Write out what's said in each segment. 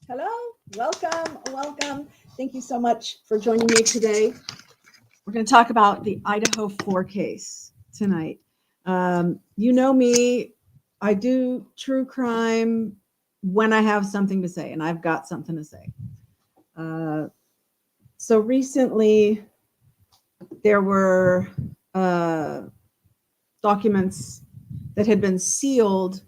Hello, welcome, welcome. Thank you so much for joining me today. We're going to talk about the Idaho 4 case tonight. You know me, I do true crime when I have something to say, and I've got something to say. So recently, there were documents that had been sealed.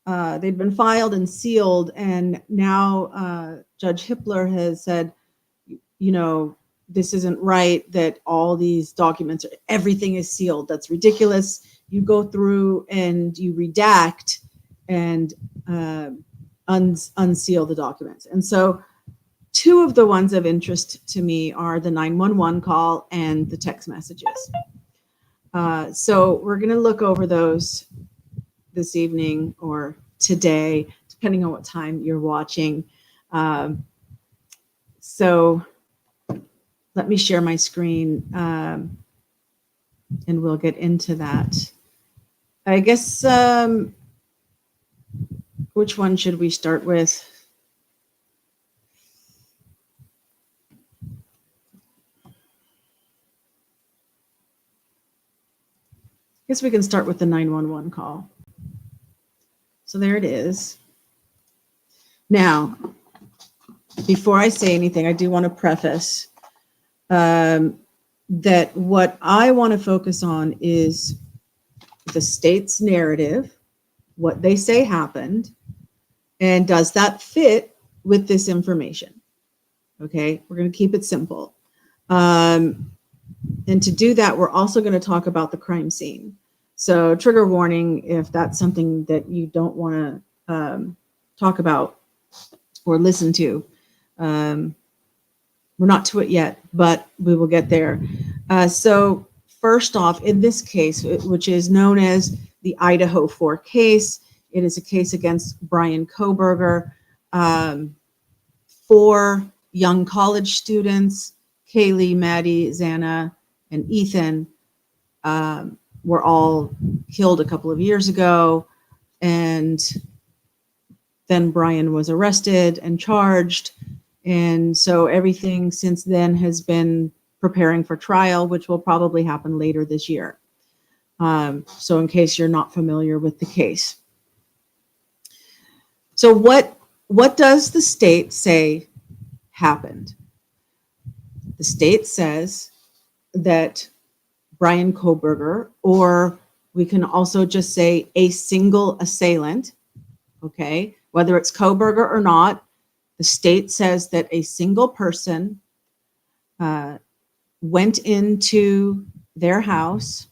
They'd been filed and sealed, and now Judge Hippler has said, you know, this isn't right that all these documents, everything is sealed. That's ridiculous. You go through and you redact and unseal the documents. And so two of the ones of interest to me are the 911 call and the text messages. So we're going to look over those this evening or today, depending on what time you're watching. So let me share my screen and we'll get into that. I guess, which one should we start with? I guess we can start with the 911 call. So there it is. Now, before I say anything, I do want to preface that what I want to focus on is the state's narrative, what they say happened, and does that fit with this information? Okay, we're going to keep it simple. And to do that, we're also going to talk about the crime scene. So trigger warning if that's something that you don't want to talk about or listen to. We're not to it yet, but we will get there. So first off, in this case, which is known as the Idaho 4 case, it is a case against Brian Kohberger. 4 young college students, Kaylee, Maddie, Xana, and Ethan, were all killed a couple of years ago. And then Brian was arrested and charged. And so everything since then has been preparing for trial, which will probably happen later this year. So in case you're not familiar with the case. So what does the state say happened? The state says that Brian Kohberger, or we can also just say a single assailant, okay, whether it's Kohberger or not, the state says that a single person went into their house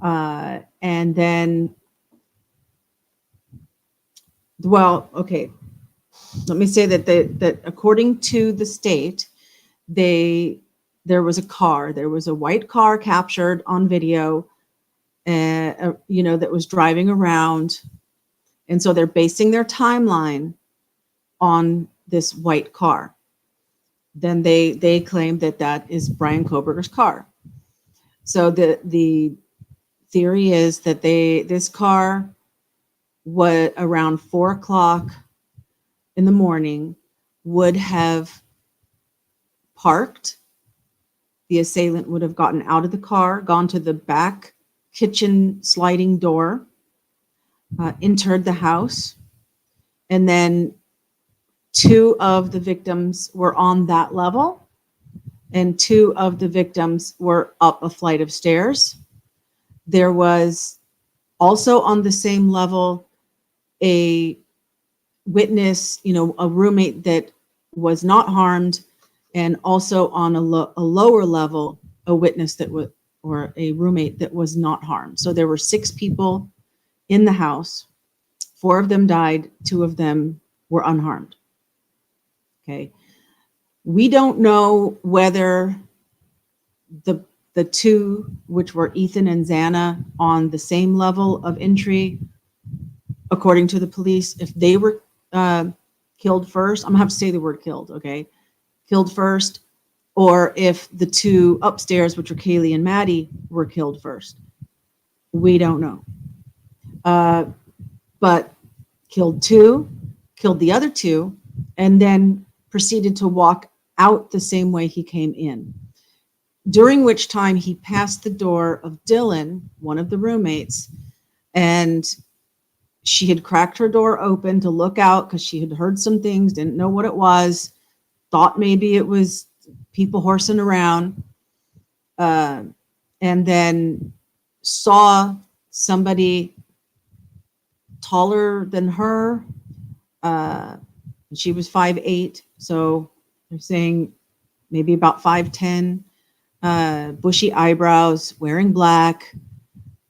and then, well, okay, let me say that according to the state, there was a white car captured on video, that was driving around. And so they're basing their timeline on this white car. Then they claim that is Brian Kohberger's car. So the theory is that this car was around 4 o'clock in the morning, would have parked. The assailant would have gotten out of the car, gone to the back kitchen sliding door, entered the house, and then 2 of the victims were on that level, and 2 of the victims were up a flight of stairs. There was also on the same level a witness, a roommate that was not harmed, and also on a lower level, a witness that was, or a roommate that was not harmed. So there were 6 people in the house. 4 of them died, 2 of them were unharmed. Okay. We don't know whether the 2, which were Ethan and Xana, on the same level of entry, according to the police, if they were killed first. I'm gonna have to say the word killed, okay? Killed first, or if the 2 upstairs, which are Kaylee and Maddie, were killed first. We don't know. But killed the other 2, and then proceeded to walk out the same way he came in, during which time he passed the door of Dylan, one of the roommates, and she had cracked her door open to look out because she had heard some things, didn't know what it was, thought maybe it was people horsing around, and then saw somebody taller than her. She was 5'8", so they're saying maybe about 5'10", bushy eyebrows, wearing black.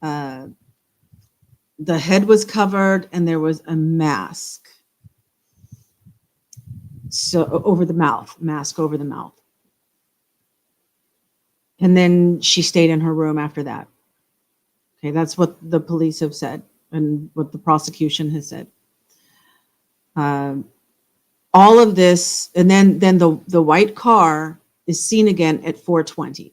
The head was covered and there was a mask. So over the mouth, mask over the mouth. And then she stayed in her room after that. Okay, that's what the police have said and what the prosecution has said. All of this, and then the white car is seen again at 4:20.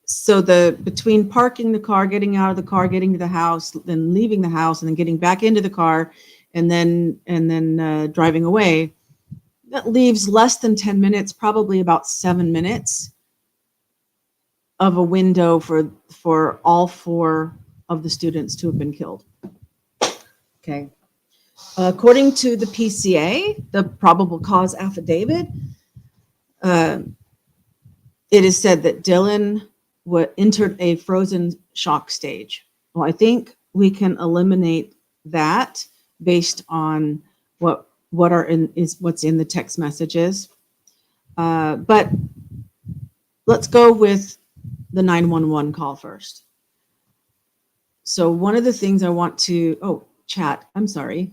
So between parking the car, getting out of the car, getting to the house, then leaving the house, and then getting back into the car, and then driving away, that leaves less than 10 minutes, probably about 7 minutes of a window for all 4 of the students to have been killed. Okay. According to the PCA, the probable cause affidavit, it is said that Dylan entered a frozen shock stage. Well, I think we can eliminate that based on what's in the text messages. But let's go with the 911 call first. So one of the things I want to, chat, I'm sorry.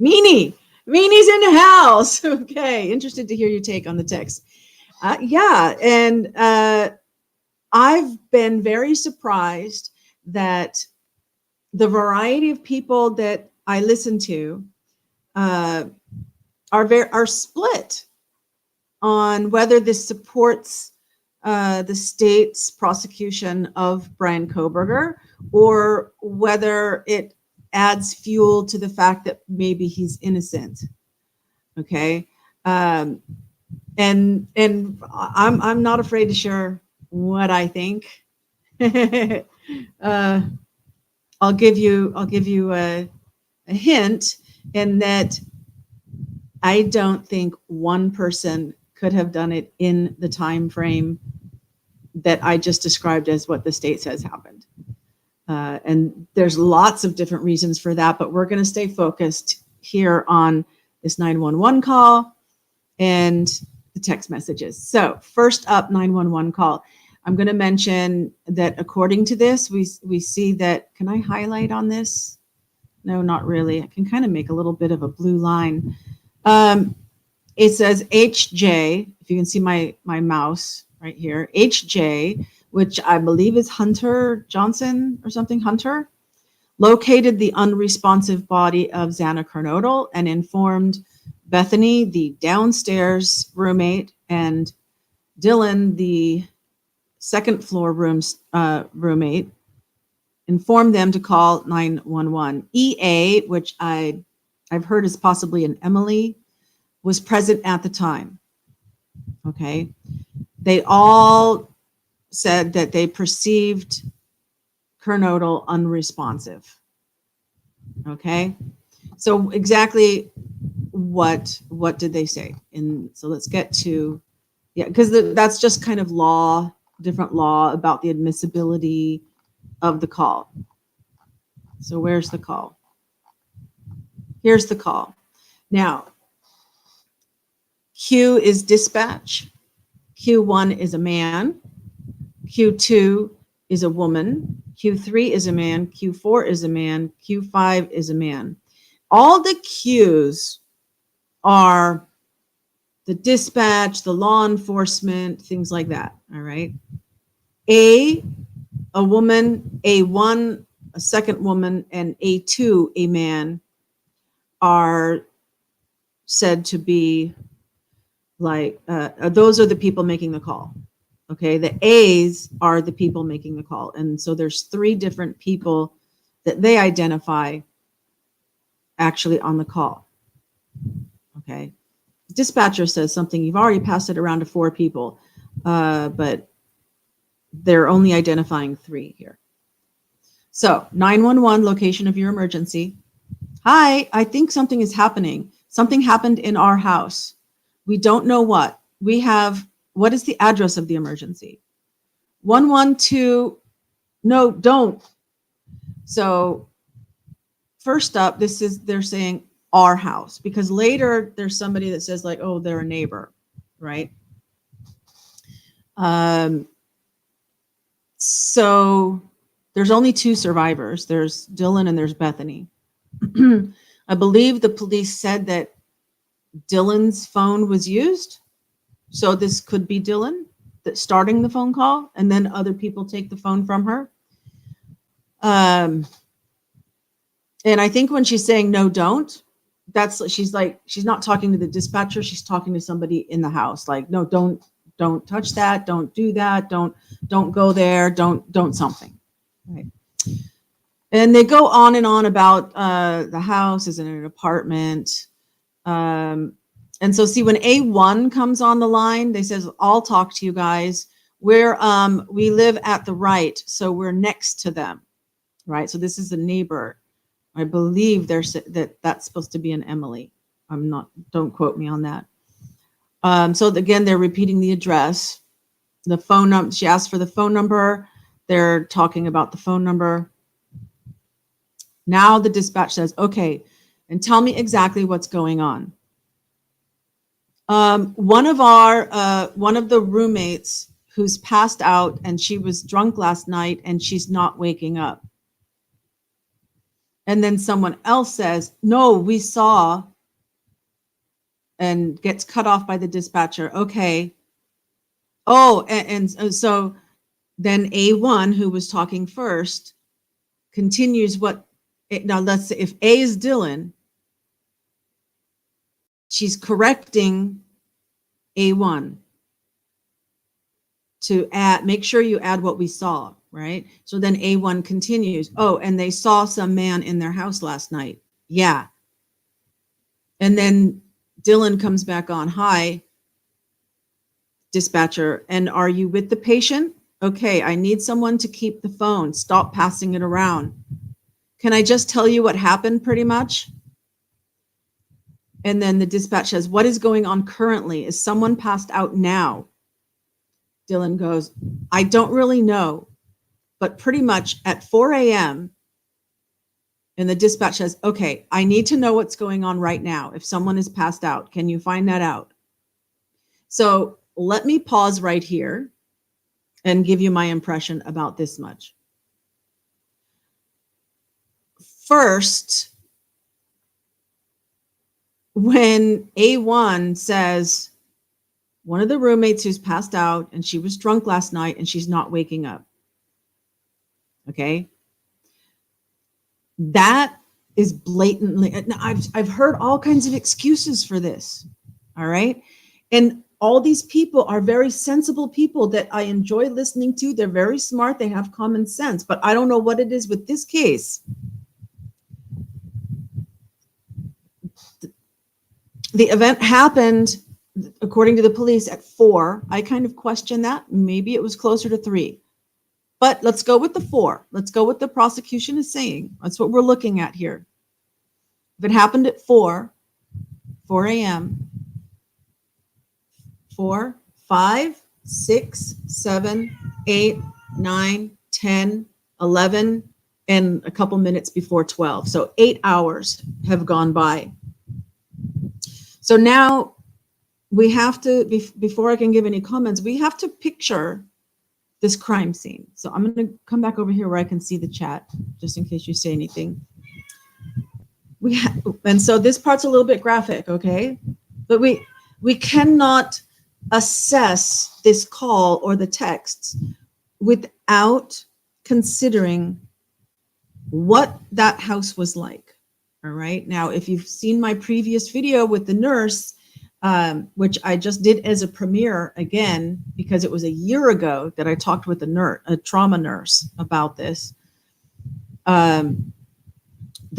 Meanie's in the house. Okay, interested to hear your take on the text. And I've been very surprised that the variety of people that I listen to are split on whether this supports the state's prosecution of Brian Kohberger, or whether it adds fuel to the fact that maybe he's innocent. Okay, and I'm not afraid to share what I think. I'll give you a hint in that I don't think one person could have done it in the time frame that I just described as what the state says happened. And there's lots of different reasons for that, but we're going to stay focused here on this 911 call and the text messages. So first up, 911 call. I'm going to mention that according to this, we see that, can I highlight on this? No, not really. I can kind of make a little bit of a blue line. It says HJ, if you can see my mouse right here, HJ, which I believe is Hunter Johnson or something, Hunter, located the unresponsive body of Xana Kernodle and informed Bethany, the downstairs roommate, and Dylan, the second floor roommate, informed them to call 911. EA, which I've heard is possibly an Emily, was present at the time. Okay. They all said that they perceived Kernodle unresponsive. Okay. So exactly what did they say? And so let's get to, because that's just kind of different law about the admissibility of the call. So where's the call? Here's the call. Now, Q is dispatch. Q1 is a man. Q2 is a woman. Q3 is a man. Q4 is a man. Q5 is a man. All the Qs are the dispatch, the law enforcement, things like that. All right. A woman, A1, a second woman, and A2, a man, are said to be like, those are the people making the call. Okay, the A's are the people making the call. And so there's 3 different people that they identify actually on the call. Okay. Dispatcher says something. You've already passed it around to 4 people, but they're only identifying 3 here. So 911, location of your emergency. Hi, I think something is happening. Something happened in our house. We don't know what. What is the address of the emergency? 112, no, don't. So first up, they're saying our house, because later there's somebody that says like, oh, they're a neighbor, right? So there's only 2 survivors. There's Dylan and there's Bethany. I believe the police said that Dylan's phone was used. So this could be Dylan that's starting the phone call, and then other people take the phone from her. And I think when she's saying no, don't, she's not talking to the dispatcher. She's talking to somebody in the house. Like, no, don't touch that. Don't do that. Don't go there. Don't something. Right. And they go on and on about the house is in an apartment. And so see, when A1 comes on the line, they says, I'll talk to you guys. We live at the right, so we're next to them, right? So this is a neighbor. I believe that's supposed to be an Emily. Don't quote me on that. So again, they're repeating the address, the phone number. She asked for the phone number. They're talking about the phone number. Now the dispatch says, okay, and tell me exactly what's going on. One of the roommates who's passed out, and she was drunk last night and she's not waking up. And then someone else says, no, we saw, and gets cut off by the dispatcher. Okay. Oh, and so then A1, who was talking first, continues now let's say if A is Dylan, she's correcting A1 to make sure you add what we saw, right? So then A1 continues, oh, and they saw some man in their house last night. Yeah. And then Dylan comes back on, hi, dispatcher, and are you with the patient? Okay, I need someone to keep the phone. Stop passing it around. Can I just tell you what happened pretty much? And then the dispatch says, what is going on currently? Is someone passed out now? Dylan goes, I don't really know, but pretty much at 4 a.m. And the dispatch says, okay, I need to know what's going on right now. If someone is passed out, can you find that out? So let me pause right here and give you my impression about this much. First, when A1 says, one of the roommates who's passed out and she was drunk last night and she's not waking up. Okay. That is blatantly, I've heard all kinds of excuses for this. All right. And all these people are very sensible people that I enjoy listening to. They're very smart. They have common sense, but I don't know what it is with this case. The event happened, according to the police, at 4. I kind of question that. Maybe it was closer to 3. But let's go with the 4. Let's go with the prosecution is saying. That's what we're looking at here. If it happened at 4 a.m., 4, 5, 6, 7, 8, 9, 10, 11, and a couple minutes before 12. So 8 hours have gone by. So now we have to, before I can give any comments, we have to picture this crime scene. So I'm going to come back over here where I can see the chat, just in case you say anything. And so this part's a little bit graphic, okay? But we cannot assess this call or the texts without considering what that house was like. All right. Now, if you've seen my previous video with the nurse, which I just did as a premiere again, because it was a year ago that I talked with a trauma nurse about this. The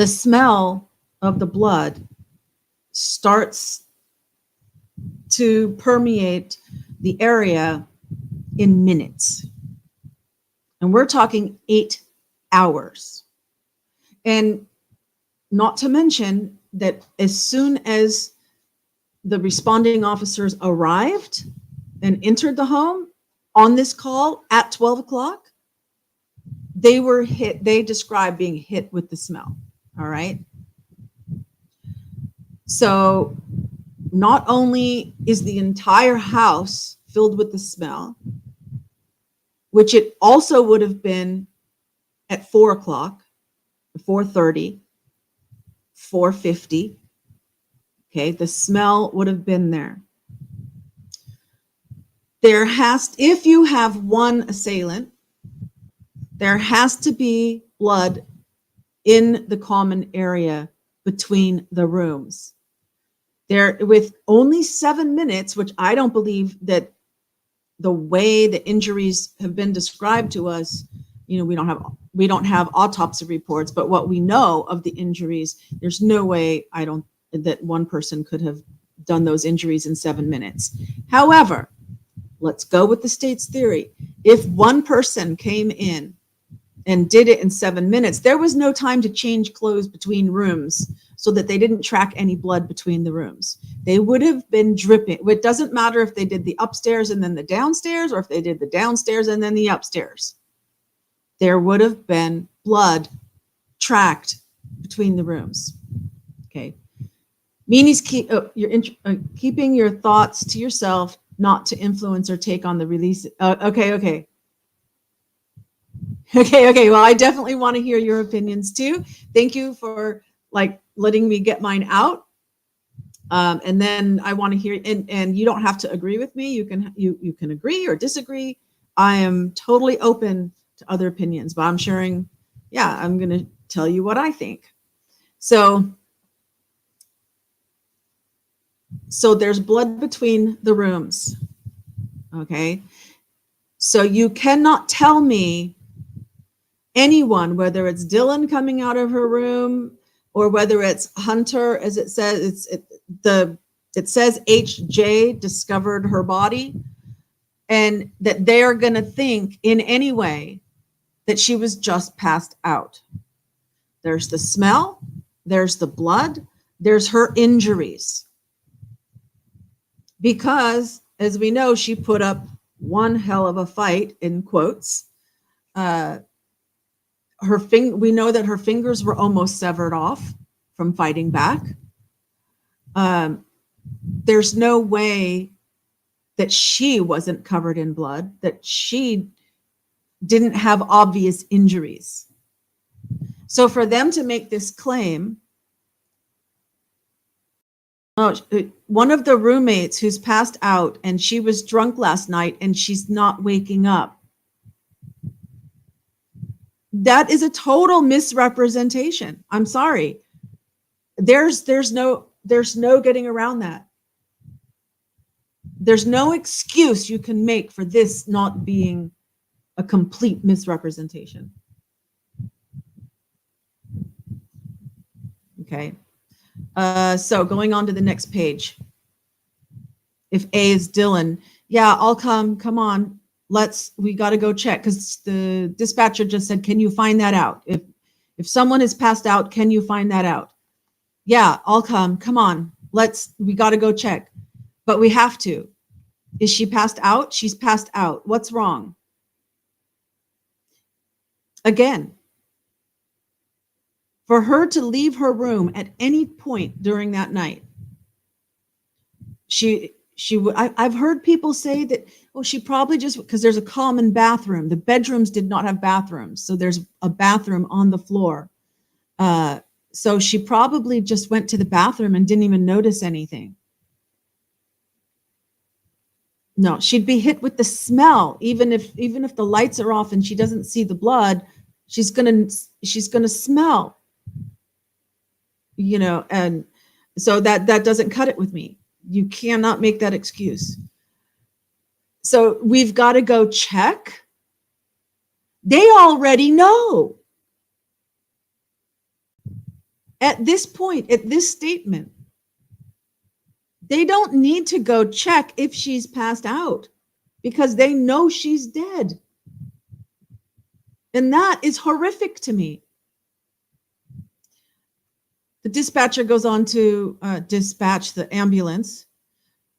smell of the blood starts to permeate the area in minutes. And we're talking 8 hours. And not to mention that as soon as the responding officers arrived and entered the home on this call at 12 o'clock, they were hit. They described being hit with the smell. All right. So not only is the entire house filled with the smell, which it also would have been at 4 o'clock, 4:30, 4:50. Okay, the smell would have been there. If you have one assailant, there has to be blood in the common area between the rooms. There, with only 7 minutes, which I don't believe that the way the injuries have been described to us, we don't have autopsy reports, but what we know of the injuries, there's no way that one person could have done those injuries in 7 minutes. However, let's go with the state's theory. If one person came in and did it in 7 minutes, there was no time to change clothes between rooms so that they didn't track any blood between the rooms. They would have been dripping. It doesn't matter if they did the upstairs and then the downstairs, or if they did the downstairs and then the upstairs. There would have been blood tracked between the rooms. Okay. Meanie's keeping your thoughts to yourself, not to influence or take on the release. Okay. Well, I definitely want to hear your opinions too. Thank you for letting me get mine out. And then I want to hear, and you don't have to agree with me. You can agree or disagree. I am totally open to other opinions, but I'm sharing. Yeah, I'm going to tell you what I think. So there's blood between the rooms. Okay. So you cannot tell me anyone, whether it's Dylan coming out of her room or whether it's Hunter, as it says, it says HJ discovered her body, and that they are going to think in any way that she was just passed out. There's the smell, there's the blood, there's her injuries. Because, as we know, she put up one hell of a fight, in quotes. We know that her fingers were almost severed off from fighting back. There's no way that she wasn't covered in blood, that she didn't have obvious injuries. So for them to make this claim, one of the roommates who's passed out and she was drunk last night and she's not waking up, that is a total misrepresentation. I'm sorry. There's no getting around that. There's no excuse you can make for this not being a complete misrepresentation. Okay. So going on to the next page. If A is Dylan, yeah, I'll come on. We got to go check, because the dispatcher just said, can you find that out? If someone is passed out, can you find that out? Yeah, I'll come on. We got to go check. But we have to. Is she passed out? She's passed out. What's wrong? Again, for her to leave her room at any point during that night, I've heard people say that, she probably just, because there's a common bathroom. The bedrooms did not have bathrooms, so there's a bathroom on the floor. So she probably just went to the bathroom and didn't even notice anything. No, she'd be hit with the smell. Even if the lights are off and she doesn't see the blood, she's gonna smell. And so that doesn't cut it with me. You cannot make that excuse. So we've got to go check. They already know. At this point, at this statement, They don't need to go check if she's passed out because they know she's dead. And that is horrific to me. The dispatcher goes on to dispatch the ambulance.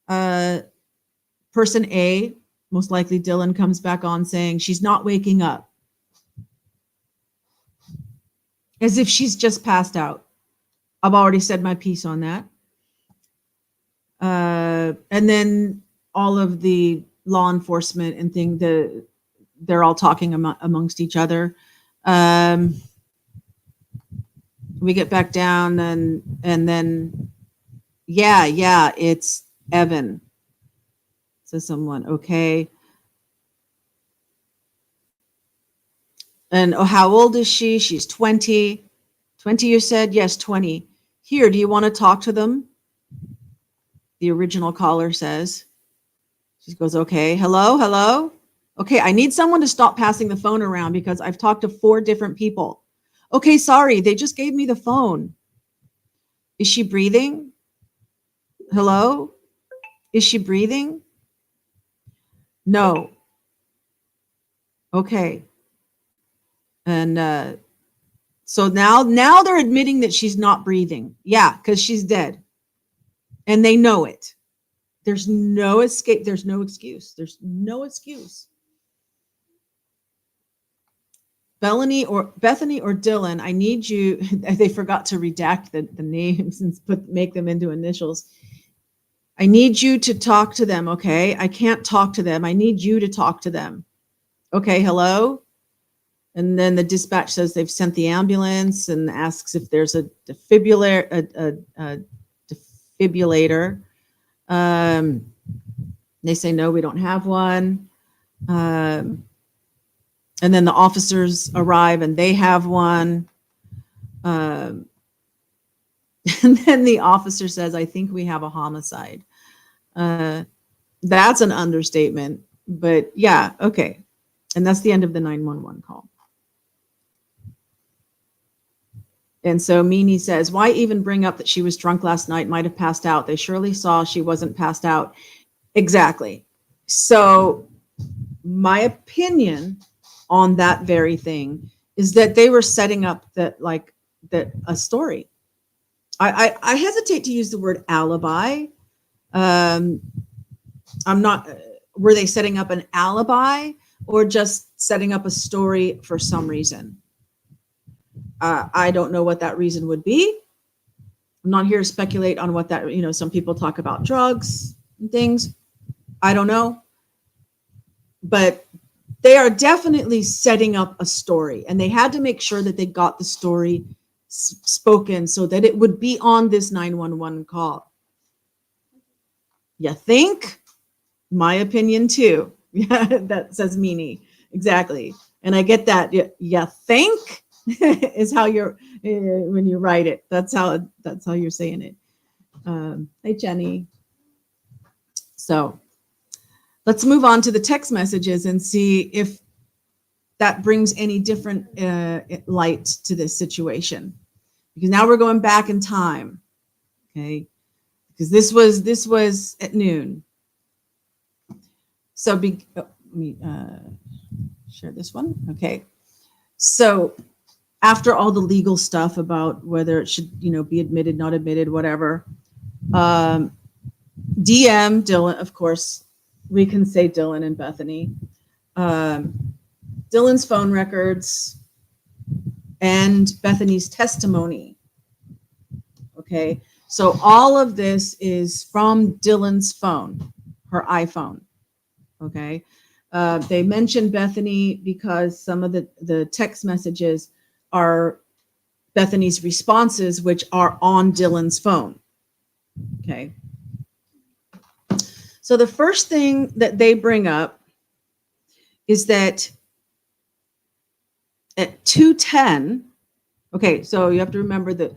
Person A, most likely Dylan, comes back on saying she's not waking up. As if she's just passed out. I've already said my piece on that. And then all of the law enforcement and they're all talking amongst each other. We get back down and then, yeah, it's Evan, says someone. Okay. And how old is she? She's 20. 20, you said? Yes, 20. Here, do you want to talk to them? The original caller says. She goes, okay, hello? Okay, I need someone to stop passing the phone around because I've talked to 4 different people. Okay, sorry, they just gave me the phone. Is she breathing? Hello? Is she breathing? No. Okay. And so now they're admitting that she's not breathing. Yeah, because she's dead. And they know it. There's no escape. There's no excuse. There's no excuse. Bethany or Dylan, I need you. They forgot to redact the names and make them into initials. I need you to talk to them, okay? I can't talk to them. I need you to talk to them. Okay, hello? And then the dispatch says they've sent the ambulance and asks if there's a defibrillator. They say, no, we don't have one. And then the officers arrive and they have one. And then the officer says, I think we have a homicide. That's an understatement, but yeah, okay. And that's the end of the 911 call. And so Meanie says, why even bring up that she was drunk last night, might have passed out? They surely saw she wasn't passed out. Exactly. So my opinion on that very thing is that they were setting up a story. I hesitate to use the word alibi. I'm not, were they setting up an alibi or just setting up a story for some reason? I don't know what that reason would be. I'm not here to speculate on what that, some people talk about drugs and things. I don't know. But they are definitely setting up a story, and they had to make sure that they got the story spoken so that it would be on this 911 call. You think? My opinion too. Yeah, that says Meanie. Exactly. And I get that. You think is how you're when you write it. That's how you're saying it. Hey, Jenny. So let's move on to the text messages and see if that brings any different light to this situation. Because now we're going back in time, okay? Because this was at noon. So let me share this one. Okay. So after all the legal stuff about whether it should, be admitted, not admitted, whatever, DM Dylan, of course, we can say Dylan and Bethany. Dylan's phone records and Bethany's testimony. Okay, so all of this is from Dylan's phone, her iPhone. Okay, they mentioned Bethany because some of the text messages are Bethany's responses, which are on Dylan's phone. Okay. So the first thing that they bring up is that at 2:10, okay, so you have to remember that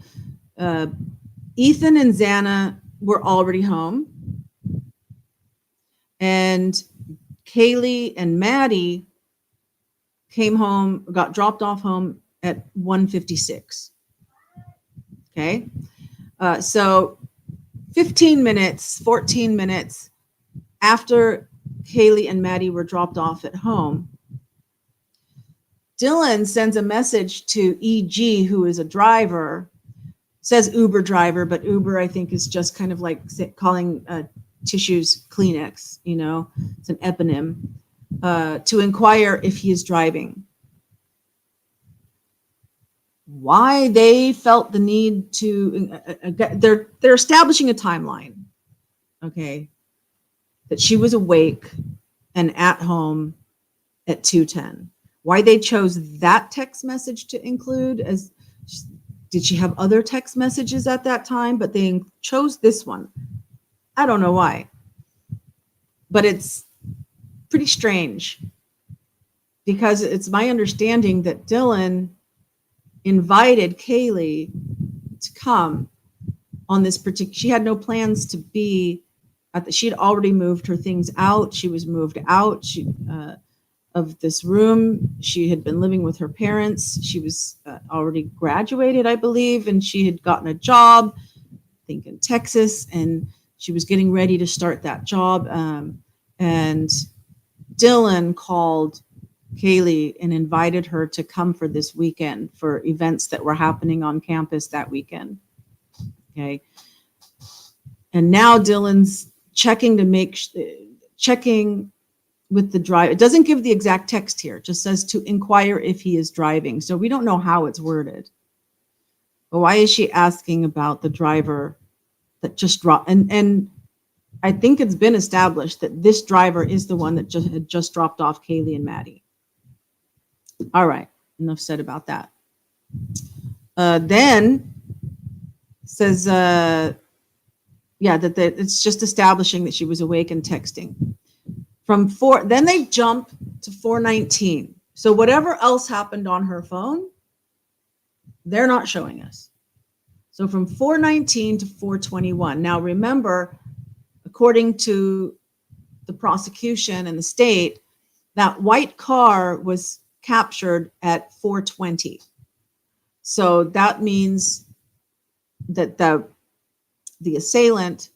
Ethan and Xana were already home, and Kaylee and Maddie came home, got dropped off home at 1:56. Okay, so 15 minutes, 14 minutes after Kaylee and Maddie were dropped off at home, Dylan sends a message to EG, who is a driver, says Uber driver, but Uber, I think, is just kind of like calling tissues Kleenex, you know, it's an eponym, to inquire if he is driving. Why they felt the need to, they're establishing a timeline, okay, that she was awake and at home at 2:10. Why they chose that text message to include, as did she have other text messages at that time, but they chose this one. I don't know why, but it's pretty strange, because it's my understanding that Dylan invited Kaylee to come on this particular, she had no plans to be at the, she had already moved her things out. She was moved out of this room. She had been living with her parents. She was already graduated, I believe, and she had gotten a job, I think in Texas, and she was getting ready to start that job. And Dylan called Kaylee and invited her to come for this weekend for events that were happening on campus that weekend. Okay. And now Dylan's checking with the driver. It doesn't give the exact text here. It just says to inquire if he is driving. So we don't know how it's worded. But why is she asking about the driver that just dropped? And I think it's been established that this driver is the one that had just dropped off Kaylee and Maddie. All right, enough said about that. Then says, that it's just establishing that she was awake and texting. Then they jump to 4:19. So whatever else happened on her phone, they're not showing us. So from 4:19 to 4:21. Now remember, according to the prosecution and the state, that white car was captured at 4:20. So that means that the assailant,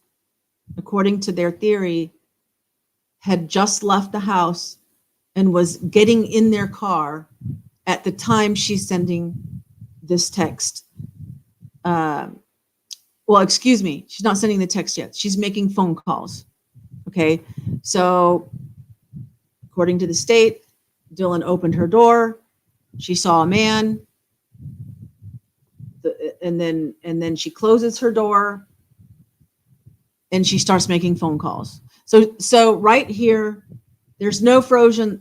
according to their theory, had just left the house and was getting in their car at the time she's sending this text. Well, excuse me, she's not sending the text yet. She's making phone calls. Okay, so according to the state, Dylan opened her door. She saw a man, and then she closes her door, and she starts making phone calls. So right here, there's no frozen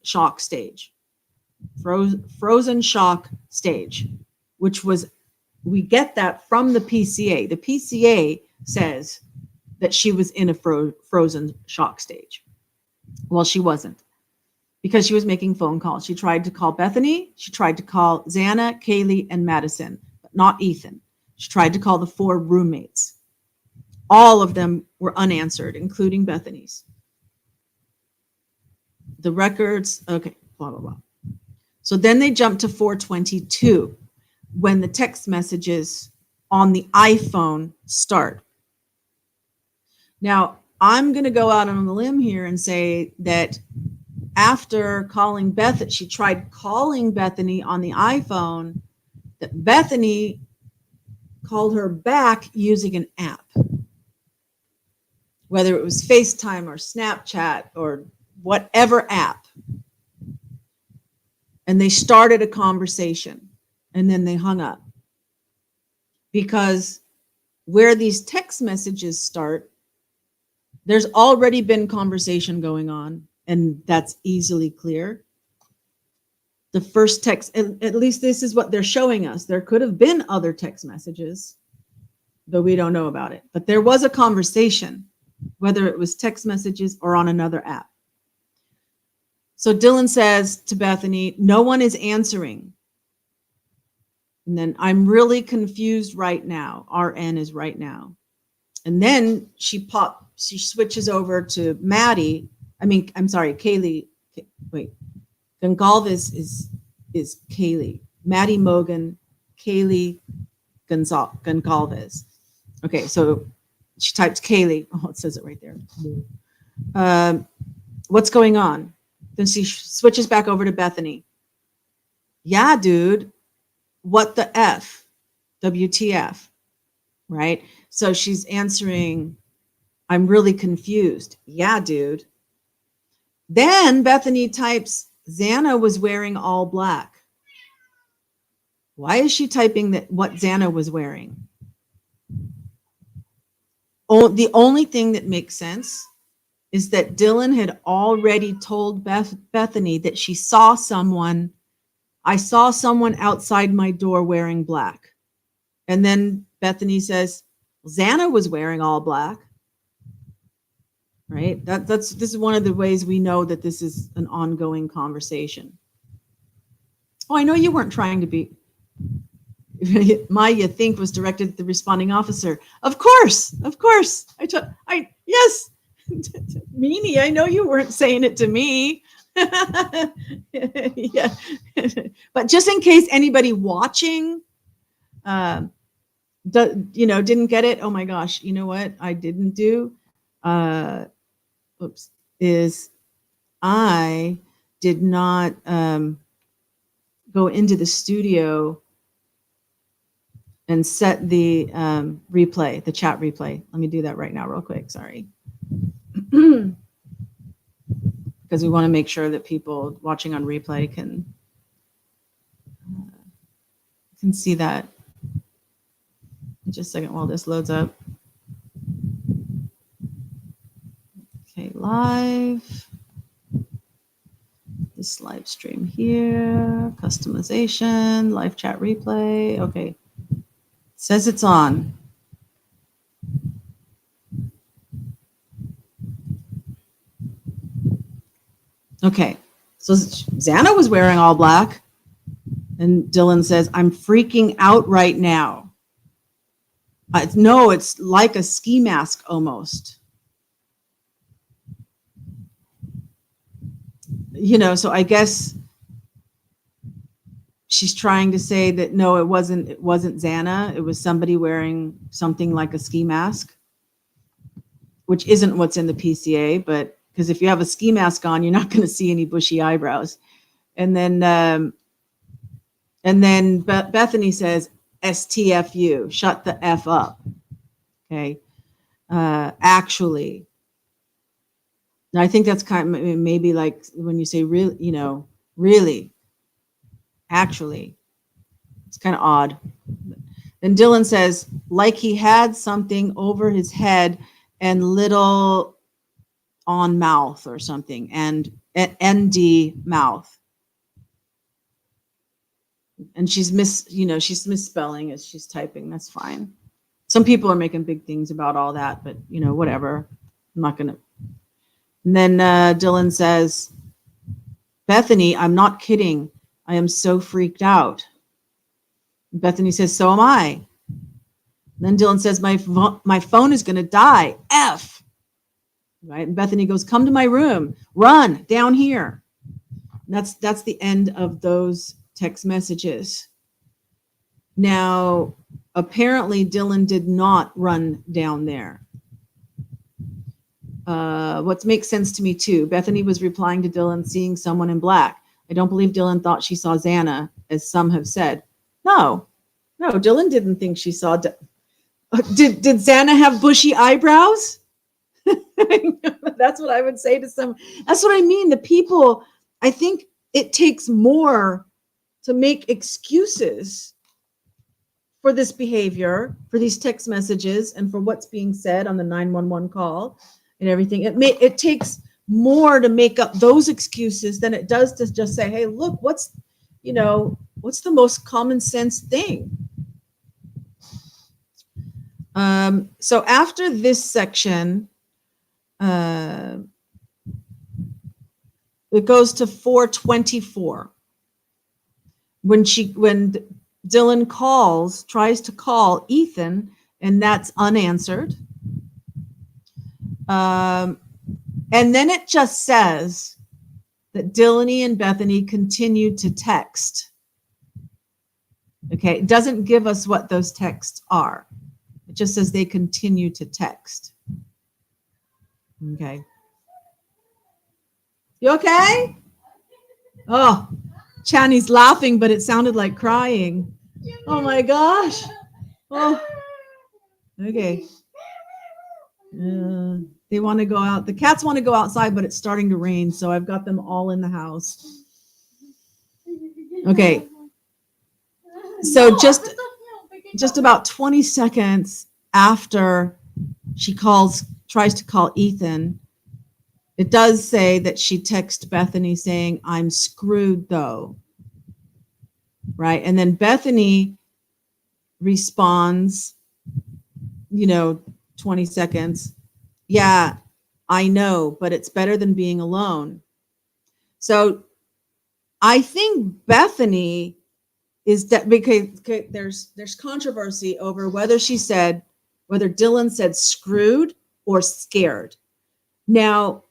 shock stage. Frozen shock stage, which was, we get that from the PCA. The PCA says that she was in a frozen shock stage. Well, she wasn't, because she was making phone calls. She tried to call Bethany. She tried to call Xana, Kaylee, and Madison, but not Ethan. She tried to call the 4 roommates. All of them were unanswered, including Bethany's. The records, okay, blah, blah, blah. So then they jumped to 4:22 when the text messages on the iPhone start. Now, I'm going to go out on a limb here and say that after calling Beth, she tried calling Bethany on the iPhone, that Bethany called her back using an app, whether it was FaceTime or Snapchat or whatever app. And they started a conversation, and then they hung up. Because where these text messages start, there's already been conversation going on, and that's easily clear. The first text, at least this is what they're showing us. There could have been other text messages, though we don't know about it. But there was a conversation, whether it was text messages or on another app. So Dylan says to Bethany, no one is answering. And then, I'm really confused right now. RN is right now. And then she switches over to Maddie. Kaylee. Wait, Gonçalves is Kaylee. Maddie Mogan, Kaylee Gonçalves. Okay, so She types Kaylee. Oh, it says it right there. What's going on? Then she switches back over to Bethany. Yeah, dude. What the F? WTF? Right? So she's answering, I'm really confused. Yeah, dude. Then Bethany types, Xana was wearing all black. Why is she typing that what Xana was wearing? Oh, the only thing that makes sense is that Dylan had already told Bethany that she saw someone. I saw someone outside my door wearing black. And then Bethany says, Xana was wearing all black. Right? This is one of the ways we know that this is an ongoing conversation. Oh, I know you weren't trying to be. You think was directed at the responding officer. Of course. Yes. Meanie, I know you weren't saying it to me. Yeah. But just in case anybody watching didn't get it, oh my gosh, you know what I didn't do? Is I did not go into the studio and set the replay, the chat replay. Let me do that right now real quick, sorry. Because we want to make sure that people watching on replay can see that. Just a second while this loads up. Okay, live. This live stream here, customization, live chat replay. Okay, it says it's on. Okay, so Xana was wearing all black, and Dylan says, I'm freaking out right now. No, it's like a ski mask almost. So I guess she's trying to say that no, it wasn't Xana. It was somebody wearing something like a ski mask, which isn't what's in the PCA, but because if you have a ski mask on, you're not going to see any bushy eyebrows. And then Bethany says, STFU, shut the F up. Okay. Actually. Now I think that's kind of maybe like when you say really, really, actually, it's kind of odd. Then Dylan says, like he had something over his head and little on mouth or something, and ND mouth. And she's misspelling as she's typing. That's fine. Some people are making big things about all that, but whatever. I'm not gonna. And then Dylan says, Bethany, I'm not kidding. I am so freaked out. Bethany says, so am I. And then Dylan says, my phone is going to die. F. Right? And Bethany goes, come to my room. Run down here. And that's the end of those text messages. Now, apparently Dylan did not run down there. What makes sense to me too. Bethany was replying to Dylan, seeing someone in black. I don't believe Dylan thought she saw Xana, as some have said. No, Dylan didn't think she saw. Did Xana have bushy eyebrows? That's what I would say to some. That's what I mean. The people, I think it takes more to make excuses for this behavior, for these text messages, and for what's being said on the 911 call and everything. It takes more to make up those excuses than it does to just say, hey, look, what's the most common sense thing? So after this section, it goes to 424. When Dylan tries to call Ethan, and that's unanswered. And then it just says that Dylan and Bethany continued to text. Okay, it doesn't give us what those texts are. just says they continue to text. Okay. You okay? Oh, Channy's laughing, but it sounded like crying. Oh my gosh. Oh, okay. They want to go out. The cats want to go outside, but it's starting to rain, so I've got them all in the house. Okay. So just about 20 seconds after she tries to call Ethan, it does say that she texted Bethany saying, "I'm screwed though." Right? And then Bethany responds, 20 seconds. "Yeah, I know, but it's better than being alone." So I think Bethany is that because there's controversy over whether Dylan said screwed or scared. Now,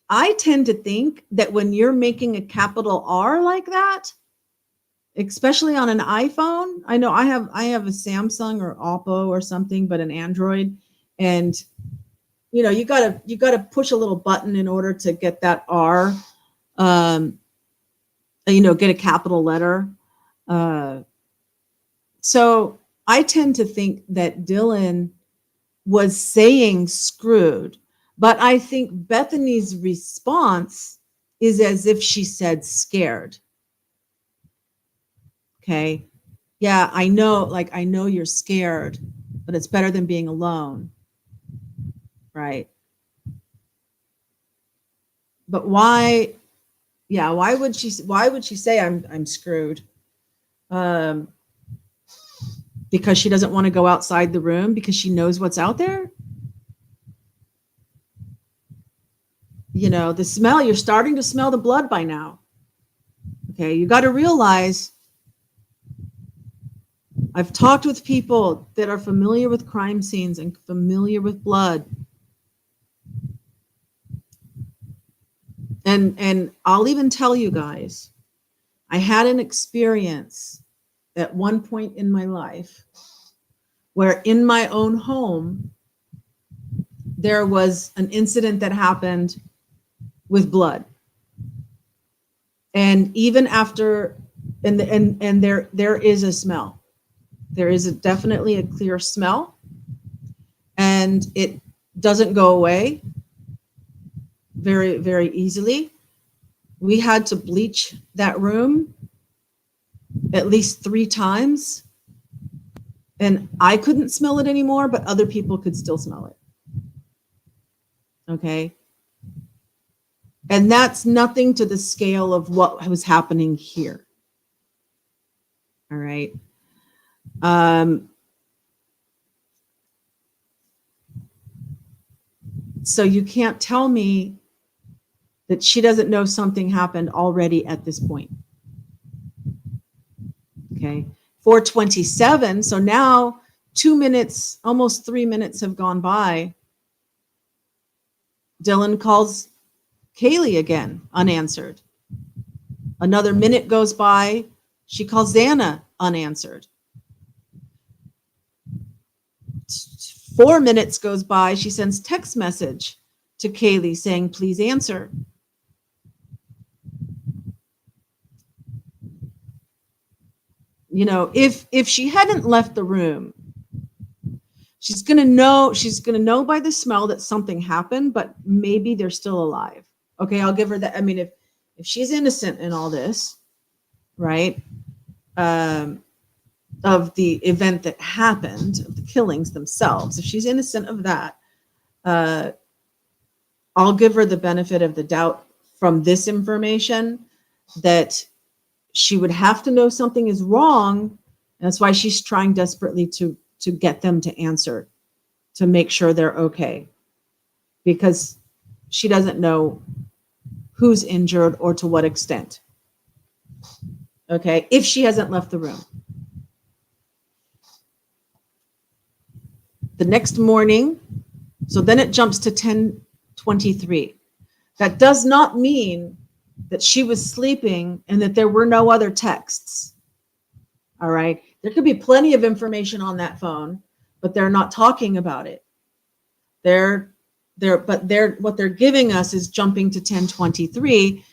I tend to think that when you're making a capital R like that, especially on an iPhone, I know I have a Samsung or Oppo or something, but an Android, and you gotta push a little button in order to get that R, get a capital letter. So I tend to think that Dylan was saying screwed, but I think Bethany's response is as if she said scared. Okay. Yeah, I know you're scared, but it's better than being alone. Right. But why would she say I'm screwed? Because she doesn't want to go outside the room because she knows what's out there? The smell, you're starting to smell the blood by now. Okay, you got to realize, I've talked with people that are familiar with crime scenes and familiar with blood. And I'll even tell you guys, I had an experience at one point in my life where in my own home, there was an incident that happened with blood. And even after, and there is a smell. There is definitely a clear smell, and it doesn't go away very, very easily. We had to bleach that room at least 3 times, and I couldn't smell it anymore, but other people could still smell it. Okay. And that's nothing to the scale of what was happening here. All right. So you can't tell me that she doesn't know something happened already at this point. Okay. 4:27. So now 2 minutes, almost 3 minutes have gone by. Dylan calls Kaylee again, unanswered. Another minute goes by. She calls Xana, unanswered. 4 minutes goes by. She sends text message to Kaylee saying, "Please answer." If she hadn't left the room, she's going to know by the smell that something happened, but maybe they're still alive. Okay, I'll give her that. I mean, if she's innocent in all this, right, of the event that happened, of the killings themselves, if she's innocent of that, I'll give her the benefit of the doubt from this information that she would have to know something is wrong. And that's why she's trying desperately to get them to answer, to make sure they're okay, because she doesn't know who's injured or to what extent. Okay, if she hasn't left the room. The next morning, so then it jumps to 10:23. That does not mean that she was sleeping and that there were no other texts. All right, there could be plenty of information on that phone, but they're not talking about it. What they're giving us is jumping to 10:23,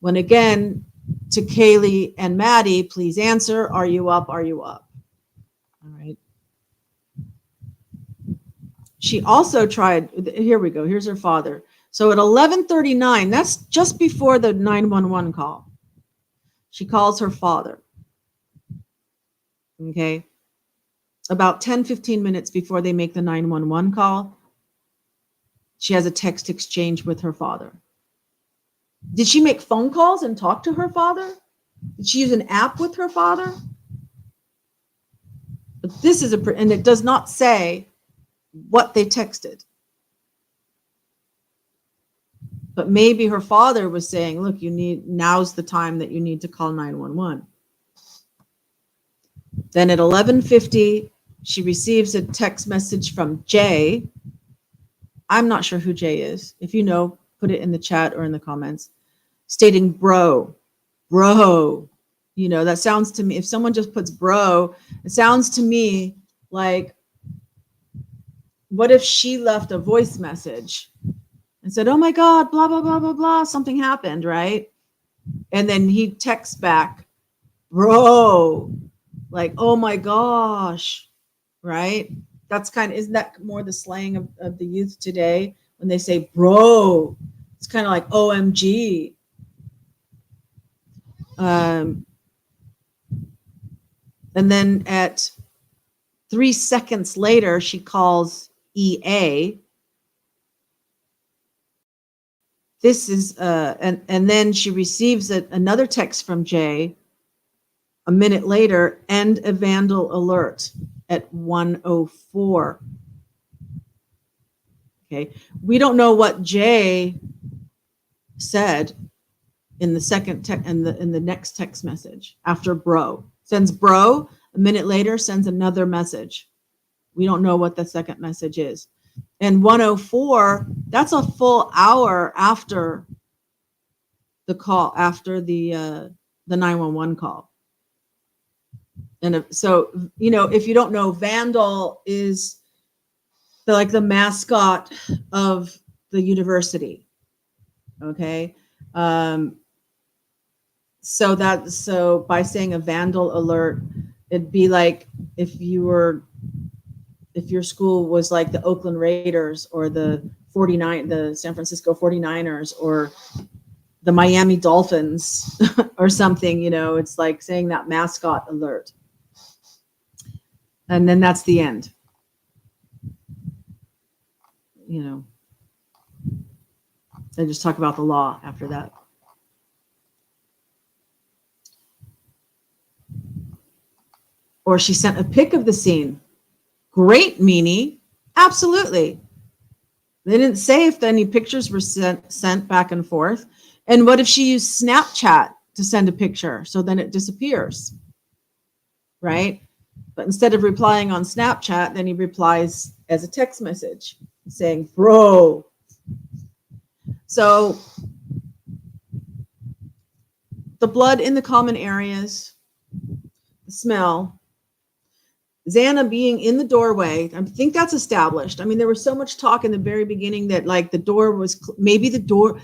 when again, to Kaylee and Maddie, please answer, are you up? Are you up? All right. She also tried, here we go, here's her father. So at 11:39, that's just before the 911 call, she calls her father. Okay. About 10-15 minutes before they make the 911 call, she has a text exchange with her father. Did she make phone calls and talk to her father? Did she use an app with her father? But this is and it does not say what they texted. But maybe her father was saying, look, now's the time that you need to call 911. Then at 11:50, she receives a text message from Jay. I'm not sure who Jay is. If you know, put it in the chat or in the comments, stating bro. You know, that sounds to me, if someone just puts bro, it sounds to me like, what if she left a voice message and said, oh my God, blah, blah, blah, blah, blah, something happened, right? And then he texts back, bro, like, oh my gosh, right? That's isn't that more the slang of the youth today? When they say bro, it's kind of like OMG. And then at 3 seconds later, she calls EA. This is, and then she receives another text from Jay a minute later, and a vandal alert at 1:04. Okay, we don't know what Jay said in the second in the next text message after bro. Sends bro, a minute later sends another message. We don't know what the second message is. And 1:04, that's a full hour after the call, after the 911 call. And so, you know, if you don't know, Vandal is like the mascot of the university. Okay. So by saying a vandal alert, it'd be like if your school was like the Oakland Raiders or the San Francisco 49ers or the Miami Dolphins or something, you know, it's like saying that mascot alert. And then that's the end. You know, I just talk about the law after that. Or she sent a pic of the scene. Great, Meanie. Absolutely. They didn't say if any pictures were sent back and forth. And what if she used Snapchat to send a picture? So then it disappears. Right? But instead of replying on Snapchat, then he replies as a text message saying, bro. So the blood in the common areas, the smell, Xana being in the doorway, I think that's established. I mean, there was so much talk in the very beginning that like the door was, maybe the door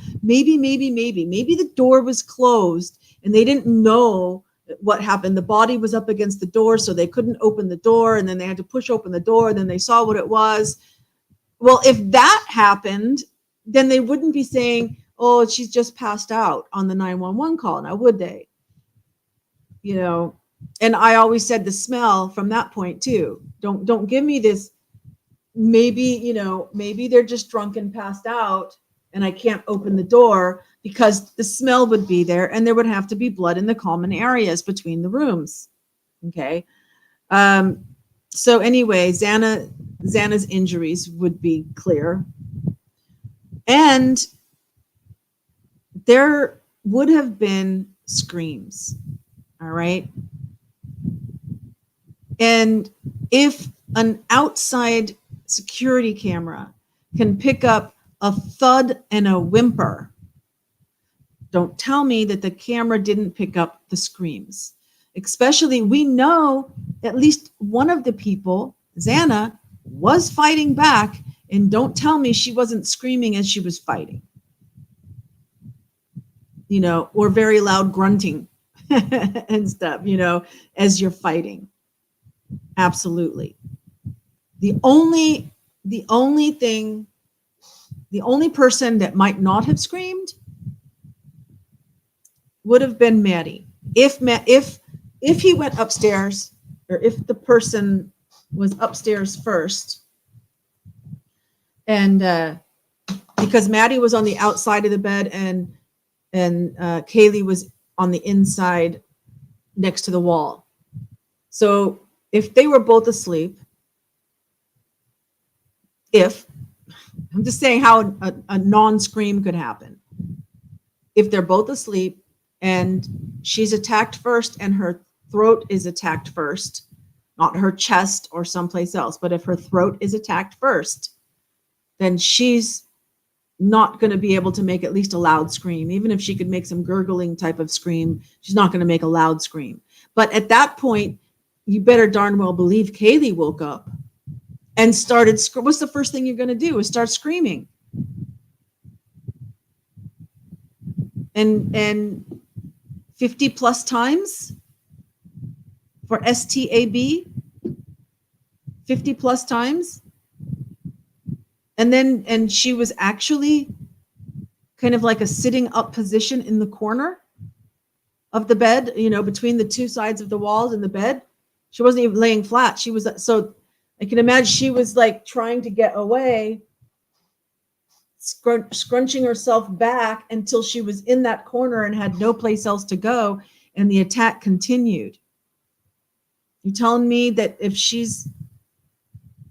was closed and they didn't know what happened. The body was up against the door, so they couldn't open the door, and then they had to push open the door, and then they saw what it was. Well, if that happened, then they wouldn't be saying, oh, she's just passed out on the 911 call, now would they? You know, and I always said the smell from that point too. Don't give me this, maybe, you know, maybe they're just drunk and passed out and I can't open the door, because the smell would be there and there would have to be blood in the common areas between the rooms. Okay. So anyway, Xana's injuries would be clear. And there would have been screams. All right. And if an outside security camera can pick up a thud and a whimper, don't tell me that the camera didn't pick up the screams. Especially, we know at least one of the people, Xana, was fighting back, and don't tell me she wasn't screaming as she was fighting, or very loud grunting and stuff, as you're fighting. Absolutely. The only person that might not have screamed would have been Maddie. If he went upstairs, or if the person was upstairs first, and because Maddie was on the outside of the bed and Kaylee was on the inside next to the wall. So if they were both asleep, I'm just saying how a non-scream could happen. If they're both asleep and she's attacked first and her throat is attacked first, not her chest or someplace else, but if her throat is attacked first, then she's not going to be able to make at least a loud scream. Even if she could make some gurgling type of scream, she's not going to make a loud scream. But at that point, you better darn well believe Kaylee woke up and started. What's the first thing you're going to do is start screaming. And 50 plus times for STAB, 50 plus times. And she was actually kind of like a sitting up position in the corner of the bed, between the two sides of the walls in the bed. She wasn't even laying flat. She was, so I can imagine she was like trying to get away, scrunching herself back until she was in that corner and had no place else to go. And the attack continued. You're telling me that if she's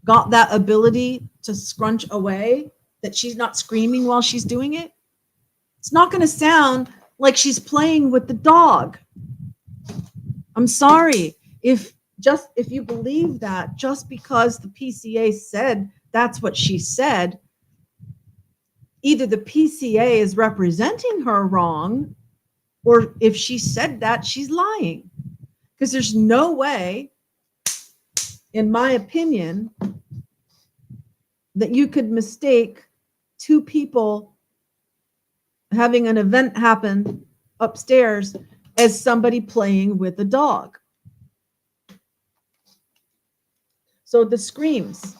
got that ability to scrunch away, that she's not screaming while she's doing it? It's not going to sound like she's playing with the dog. I'm sorry. If you believe that, just because the PCA said that's what she said, either the PCA is representing her wrong, or if she said that, she's lying. Because there's no way, in my opinion, that you could mistake two people having an event happen upstairs as somebody playing with a dog. So the screams.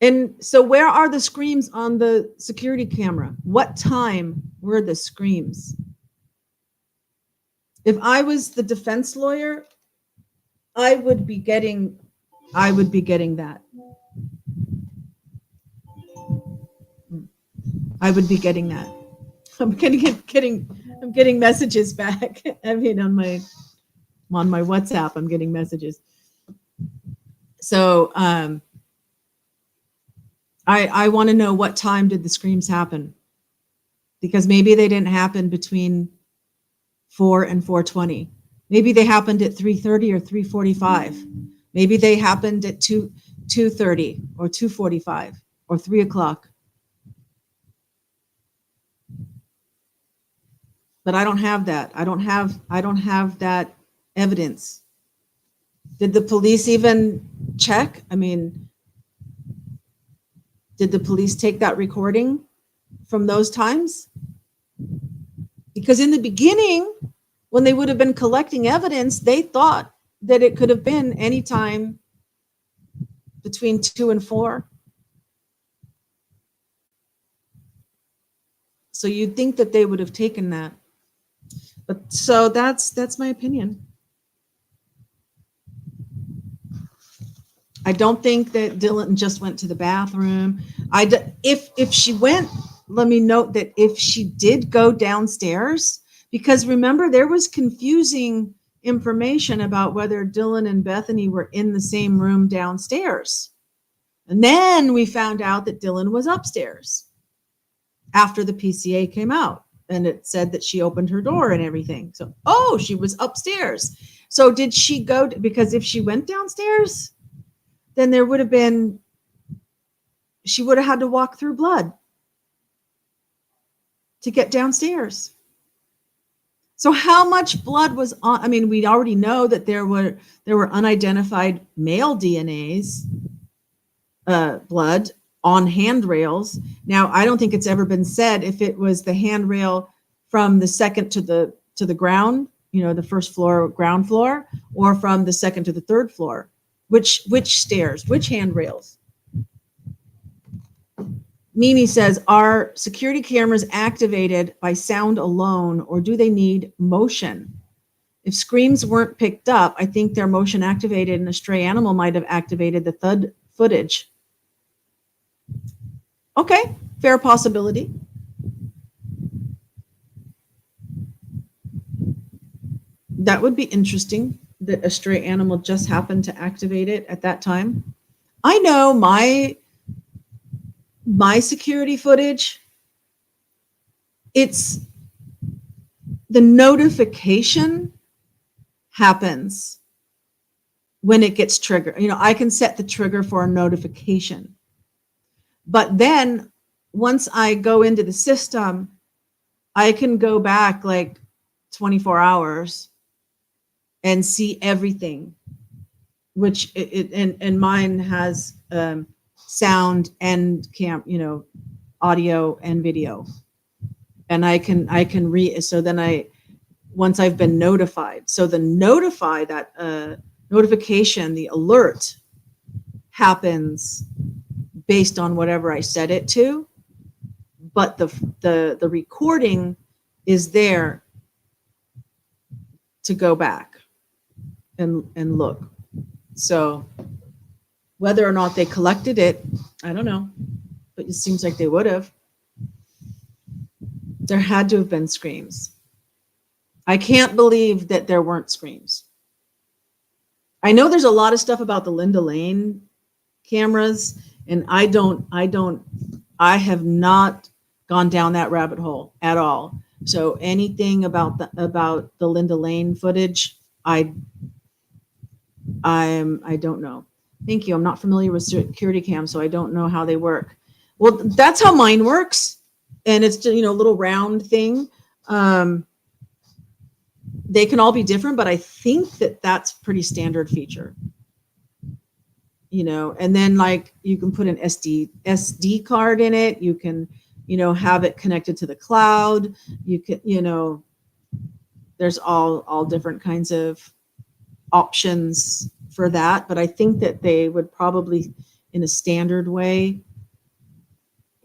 And so where are the screams on the security camera? What time were the screams? If I was the defense lawyer, I would be getting that. I would be getting that. I'm getting messages back. I mean, on my WhatsApp, I'm getting messages. So I want to know, what time did the screams happen? Because maybe they didn't happen between 4 and 4:20. Maybe they happened at 3:30 or 3:45. Maybe they happened at 2:30 or 2:45 or 3 o'clock. But I don't have that. I don't have that evidence. Did the police even check? I mean, did the police take that recording from those times? Because in the beginning, when they would have been collecting evidence, they thought that it could have been any time between 2 and 4. So you'd think that they would have taken that. But so that's my opinion. I don't think that Dylan just went to the bathroom. If she went, let me note that if she did go downstairs, because remember, there was confusing information about whether Dylan and Bethany were in the same room downstairs. And then we found out that Dylan was upstairs after the PCA came out, and it said that she opened her door and everything. So, she was upstairs. So did she go, because if she went downstairs, then she would have had to walk through blood to get downstairs. So how much blood was on? I mean, we already know that there were unidentified male DNAs, blood on handrails. Now, I don't think it's ever been said if it was the handrail from the second to the ground, the first floor, ground floor, or from the second to the third floor. Which stairs, which handrails? Mimi says, are security cameras activated by sound alone, or do they need motion? If screams weren't picked up, I think they're motion activated, and a stray animal might have activated the thud footage. Okay, fair possibility. That would be interesting, that a stray animal just happened to activate it at that time. I know my security footage, it's the notification happens when it gets triggered. I can set the trigger for a notification. But then once I go into the system, I can go back like 24 hours and see everything, which and mine has sound and audio and video. And I can so then once I've been notified, so the notification, the alert happens based on whatever I set it to, but the recording is there to go back and look. So whether or not they collected it, I don't know, but it seems like they would have. There had to have been screams. I can't believe that there weren't screams. I know there's a lot of stuff about the Linda Lane cameras, and I have not gone down that rabbit hole at all. So anything about the Linda Lane footage, I don't know. Thank you. I'm not familiar with security cams, so I don't know how they work. Well, that's how mine works, and it's just, a little round thing. They can all be different, but I think that's pretty standard feature. And then like you can put an SD card in it. You can, have it connected to the cloud. You can, there's all different kinds of options for that. But I think that they would probably, in a standard way,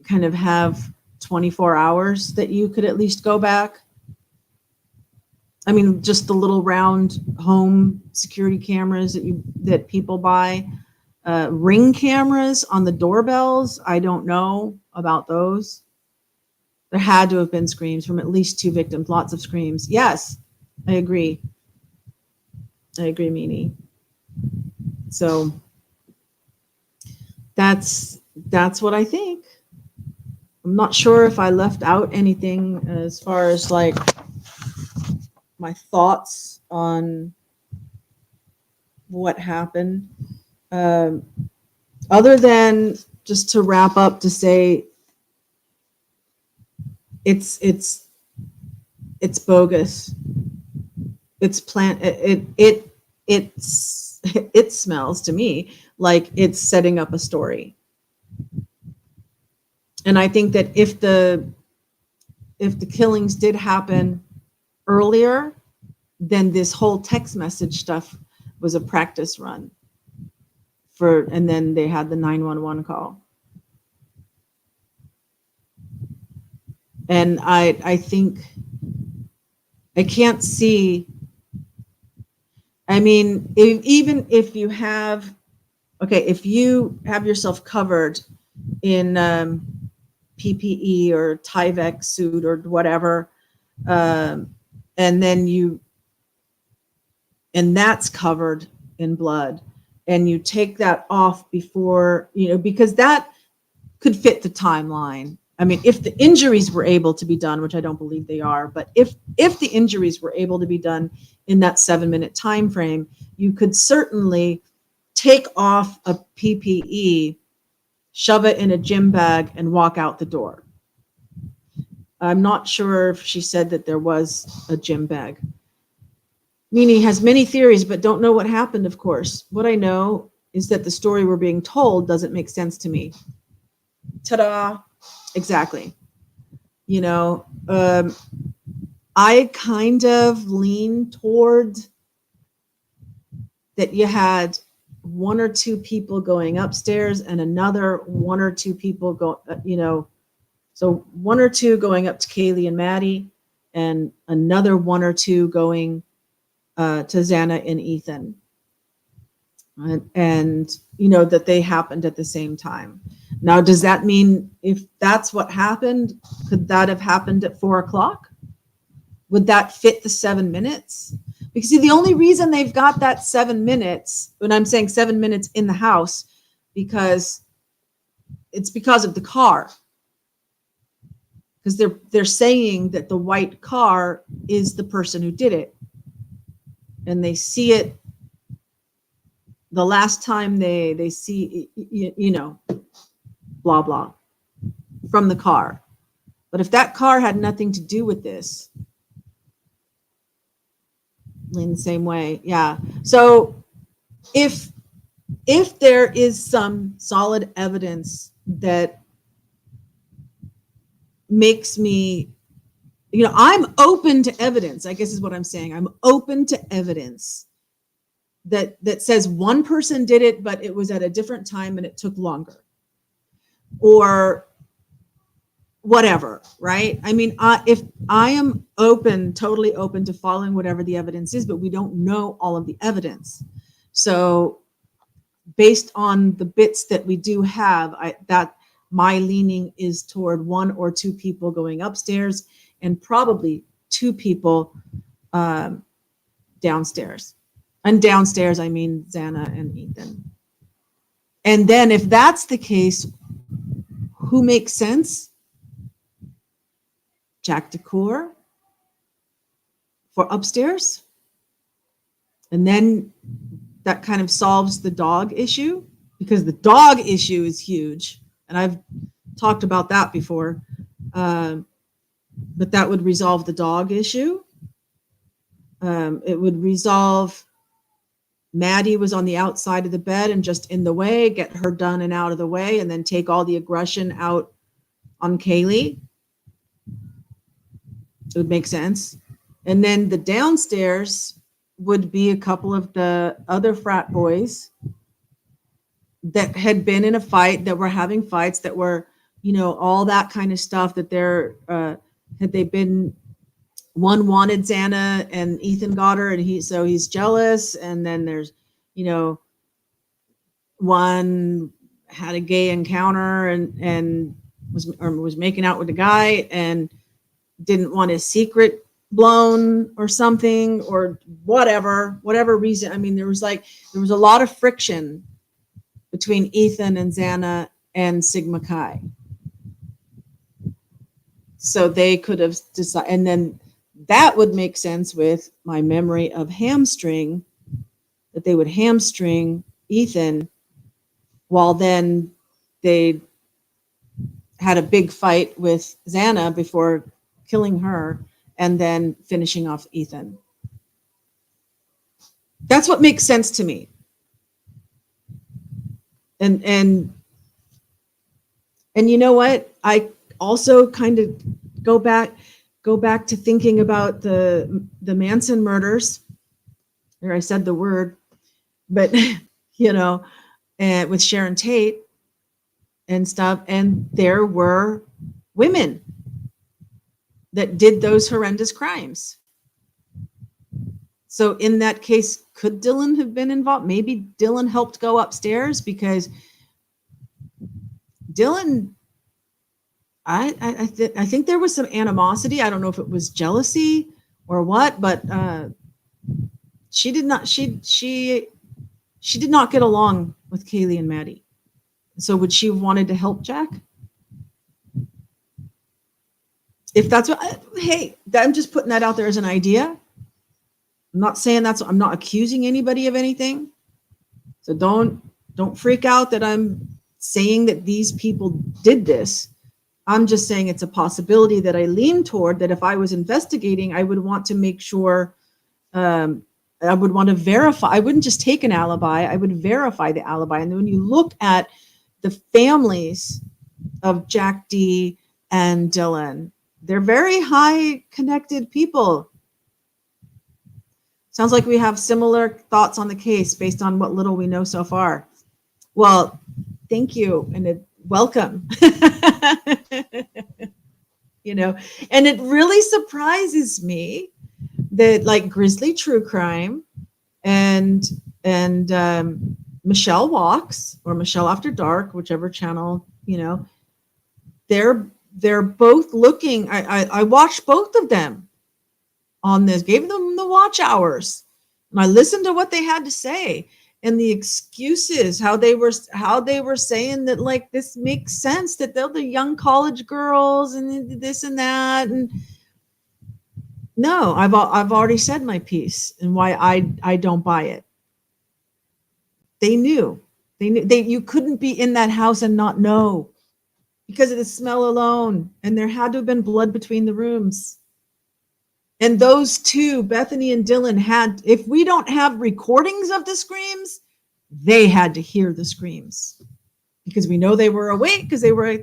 kind of have 24 hours that you could at least go back. I mean, just the little round home security cameras that people buy. Ring cameras on the doorbells, I don't know about those. There had to have been screams from at least 2 victims, lots of screams. Yes, I agree. Mimi. So that's what I think. I'm not sure if I left out anything as far as like my thoughts on what happened. Other than just to wrap up to say it's bogus. It's it smells to me like it's setting up a story. And I think that if the killings did happen earlier, then this whole text message stuff was a practice run and then they had the 911 call. And I think I can't see. I mean, even if you have yourself covered in PPE or Tyvek suit or whatever, and then and that's covered in blood, and you take that off before, because that could fit the timeline. I mean, if the injuries were able to be done, which I don't believe they are, but if the injuries were able to be done in that 7-minute time frame, you could certainly take off a PPE, shove it in a gym bag, and walk out the door. I'm not sure if she said that there was a gym bag. Nini has many theories, but don't know what happened, of course. What I know is that the story we're being told doesn't make sense to me. Ta-da! Exactly. You know, I kind of lean toward that you had one or two people going upstairs and another one or two people go, so one or two going up to Kaylee and Maddie, and another one or two going to Xana and Ethan. And that they happened at the same time. Now, does that mean if that's what happened, could that have happened at 4:00? Would that fit the 7 minutes? Because see, the only reason they've got that 7 minutes, when I'm saying 7 minutes in the house, because it's because of the car. Because they're saying that the white car is the person who did it. And they see it the last time they see, blah, blah, from the car. But if that car had nothing to do with this, in the same way, yeah. So if there is some solid evidence that makes me, I'm open to evidence, I guess is what I'm saying. I'm open to evidence that says one person did it, but it was at a different time and it took longer, or whatever, right? I mean, if I am totally open to following whatever the evidence is, but we don't know all of the evidence. So based on the bits that we do have, that my leaning is toward one or two people going upstairs and probably two people downstairs. And downstairs, I mean Xana and Ethan. And then if that's the case, who makes sense? Jack DeCour for upstairs. And then that kind of solves the dog issue, because the dog issue is huge. And I've talked about that before. But that would resolve the dog issue. It would resolve Maddie was on the outside of the bed and just in the way, get her done and out of the way, and then take all the aggression out on Kaylee. It would make sense. And then the downstairs would be a couple of the other frat boys that had been in a fight, that were having fights, that were, all that kind of stuff, that had they been, one wanted Xana and Ethan got her, and he's jealous. And then there's, one had a gay encounter and was making out with a guy and didn't want his secret blown or something, or whatever reason. I mean, there was a lot of friction between Ethan and Xana and Sigma Chi. So they could have decided, and then that would make sense with my memory of hamstring, that they would hamstring Ethan while then they had a big fight with Xana before killing her and then finishing off Ethan. That's what makes sense to me. And you know what? I also kind of go back to thinking about the Manson murders. There, I said the word, but and with Sharon Tate and stuff, and there were women that did those horrendous crimes. So in that case, could Dylan have been involved? Maybe Dylan helped go upstairs, because Dylan, I think there was some animosity. I don't know if it was jealousy or what, but she did not get along with Kaylee and Maddie. So would she have wanted to help Jack? If that's what, hey, I'm just putting that out there as an idea. I'm not saying I'm not accusing anybody of anything. So don't freak out that I'm saying that these people did this. I'm just saying it's a possibility that I lean toward, that if I was investigating, I would want to make sure, I would want to verify. I wouldn't just take an alibi. I would verify the alibi. And then when you look at the families of Jack D and Dylan, they're very high connected people. Sounds like we have similar thoughts on the case based on what little we know so far. Well, thank you and welcome. You know, and it really surprises me that like Grizzly True Crime and Michelle Walks or Michelle After Dark, whichever channel, you know, they're both looking. I watched both of them on this, gave them the watch hours, and I listened to what they had to say and the excuses, how they were saying that like this makes sense, that they're the young college girls and this and that. And no, I've already said my piece and why I don't buy it. They knew you couldn't be in that house and not know because of the smell alone, and there had to have been blood between the rooms. And those two, Bethany and Dylan, had, if we don't have recordings of the screams, they had to hear the screams because we know they were awake because they were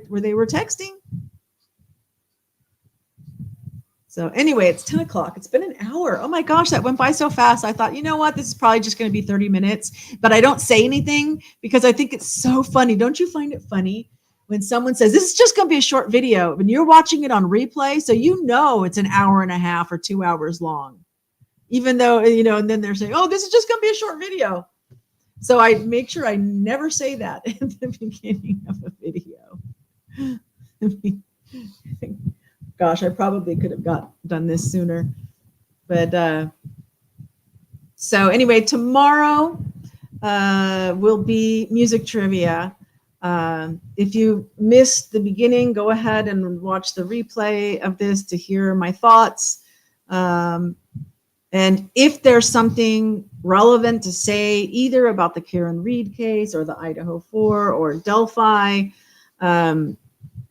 texting. So anyway, it's 10 o'clock. It's been an hour. Oh my gosh, that went by so fast. I thought, you know what? This is probably just going to be 30 minutes, but I don't say anything because I think it's so funny. Don't you find it funny when someone says, this is just going to be a short video and you're watching it on replay? So you know it's an hour and a half or 2 hours long, even though, you know, and then they're saying, oh, this is just going to be a short video. So I make sure I never say that at the beginning of a video. Gosh, I probably could have done this sooner. But so anyway, tomorrow will be music trivia. If you missed the beginning, go ahead and watch the replay of this to hear my thoughts. And if there's something relevant to say, either about the Karen Reed case or the Idaho 4 or Delphi,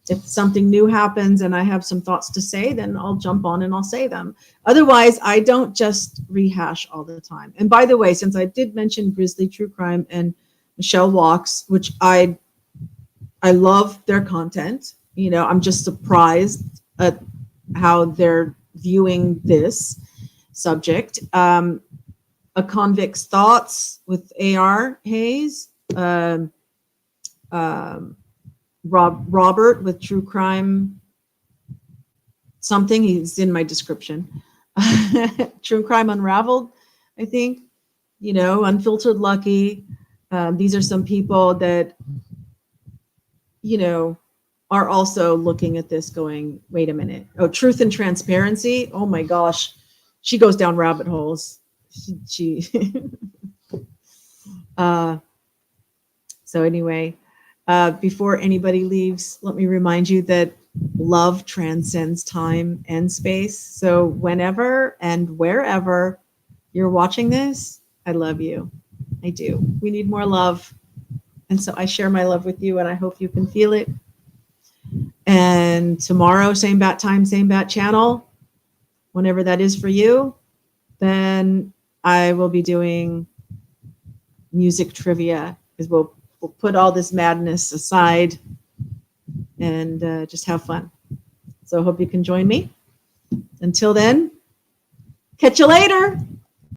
if something new happens and I have some thoughts to say, then I'll jump on and I'll say them. Otherwise, I don't just rehash all the time. And by the way, since I did mention Grizzly True Crime and Michelle Walks, which I love their content, you know, I'm just surprised at how they're viewing this subject. A Convict's Thoughts with A.R. Hayes, Robert with True Crime something, he's in my description. True Crime Unraveled, I think, you know, Unfiltered Lucky. These are some people that, you know, are also looking at this going, wait a minute. Oh, Truth and Transparency. Oh my gosh. She goes down rabbit holes. She so anyway, before anybody leaves, let me remind you that love transcends time and space. So whenever and wherever you're watching this, I love you. I do. We need more love. And so I share my love with you, and I hope you can feel it. And tomorrow, same bat time, same bat channel, whenever that is for you, then I will be doing music trivia, because we'll put all this madness aside and just have fun. So I hope you can join me. Until then, catch you later.